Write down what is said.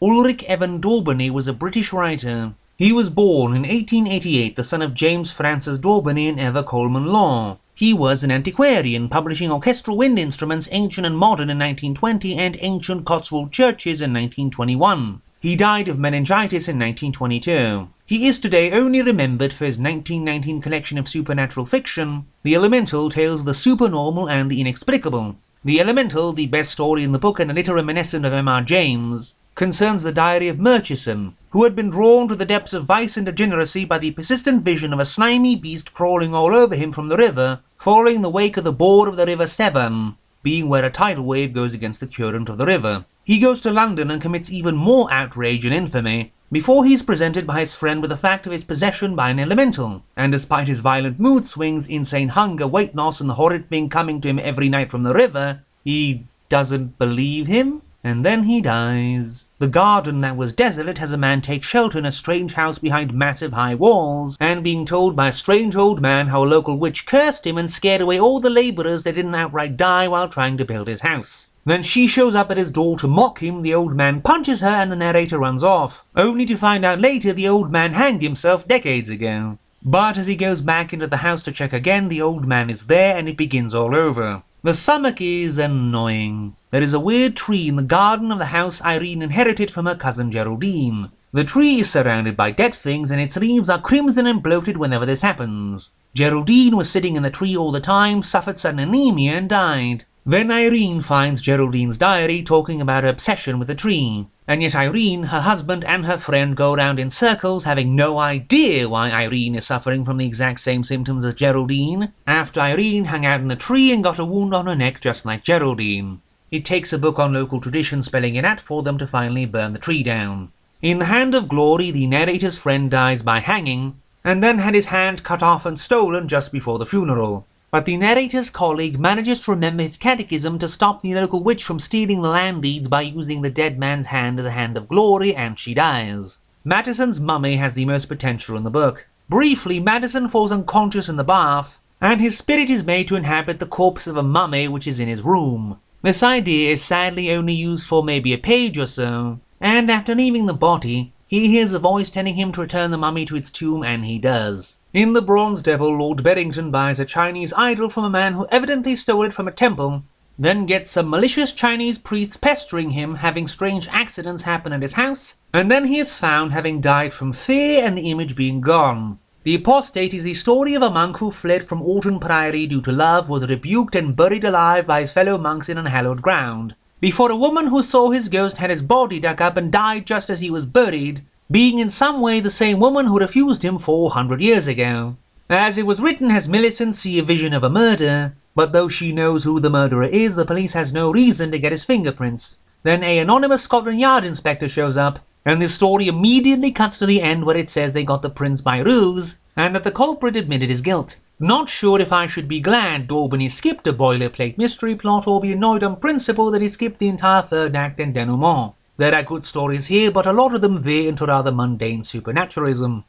Ulric Daubeny was a British writer. He was born in 1888, the son of James Francis Daubeny and Eva Coleman Law. He was an antiquarian, publishing orchestral wind instruments, ancient and modern, in 1920 and ancient Cotswold churches in 1921. He died of meningitis in 1922. He is today only remembered for his 1919 collection of supernatural fiction, The Elemental, Tales of the Supernormal and the Inexplicable. The Elemental, the best story in the book and a little reminiscent of M.R. James, concerns the diary of Murchison, who had been drawn to the depths of vice and degeneracy by the persistent vision of a slimy beast crawling all over him from the river, following the wake of the board of the River Severn, being where a tidal wave goes against the current of the river. He goes to London and commits even more outrage and infamy, before he is presented by his friend with the fact of his possession by an elemental, and despite his violent mood swings, insane hunger, weight loss, and the horrid thing coming to him every night from the river, he doesn't believe him, and then he dies. The garden that was desolate has a man take shelter in a strange house behind massive high walls, and being told by a strange old man how a local witch cursed him and scared away all the labourers that didn't outright die while trying to build his house. Then she shows up at his door to mock him, the old man punches her and the narrator runs off, only to find out later the old man hanged himself decades ago. But as he goes back into the house to check again, the old man is there and it begins all over. The stomach is annoying. There is a weird tree in the garden of the house Irene inherited from her cousin Geraldine. The tree is surrounded by dead things and its leaves are crimson and bloated whenever this happens. Geraldine was sitting in the tree all the time, suffered sudden anemia and died. Then Irene finds Geraldine's diary talking about her obsession with the tree. And yet Irene, her husband and her friend go around in circles having no idea why Irene is suffering from the exact same symptoms as Geraldine, after Irene hung out in the tree and got a wound on her neck just like Geraldine. It takes a book on local tradition spelling it out for them to finally burn the tree down. In The Hand of Glory, the narrator's friend dies by hanging, and then had his hand cut off and stolen just before the funeral. But the narrator's colleague manages to remember his catechism to stop the local witch from stealing the land deeds by using the dead man's hand as a hand of glory, and she dies. Madison's mummy has the most potential in the book. Briefly, Madison falls unconscious in the bath, and his spirit is made to inhabit the corpse of a mummy which is in his room. This idea is sadly only used for maybe a page or so, and after leaving the body, he hears a voice telling him to return the mummy to its tomb, and he does. In The Bronze Devil, Lord Beddington buys a Chinese idol from a man who evidently stole it from a temple, then gets some malicious Chinese priests pestering him, having strange accidents happen at his house, and then he is found having died from fear and the image being gone. The apostate is the story of a monk who fled from Alton Priory due to love, was rebuked and buried alive by his fellow monks in unhallowed ground, before a woman who saw his ghost had his body dug up and died just as he was buried, being in some way the same woman who refused him 400 years ago. As it was written, has Millicent see a vision of a murder, but though she knows who the murderer is, the police has no reason to get his fingerprints. Then an anonymous Scotland Yard inspector shows up, and this story immediately cuts to the end where it says they got the prints by ruse, and that the culprit admitted his guilt. Not sure if I should be glad Daubeny skipped a boilerplate mystery plot or be annoyed on principle that he skipped the entire third act and denouement. There are good stories here, but a lot of them veer into rather mundane supernaturalism.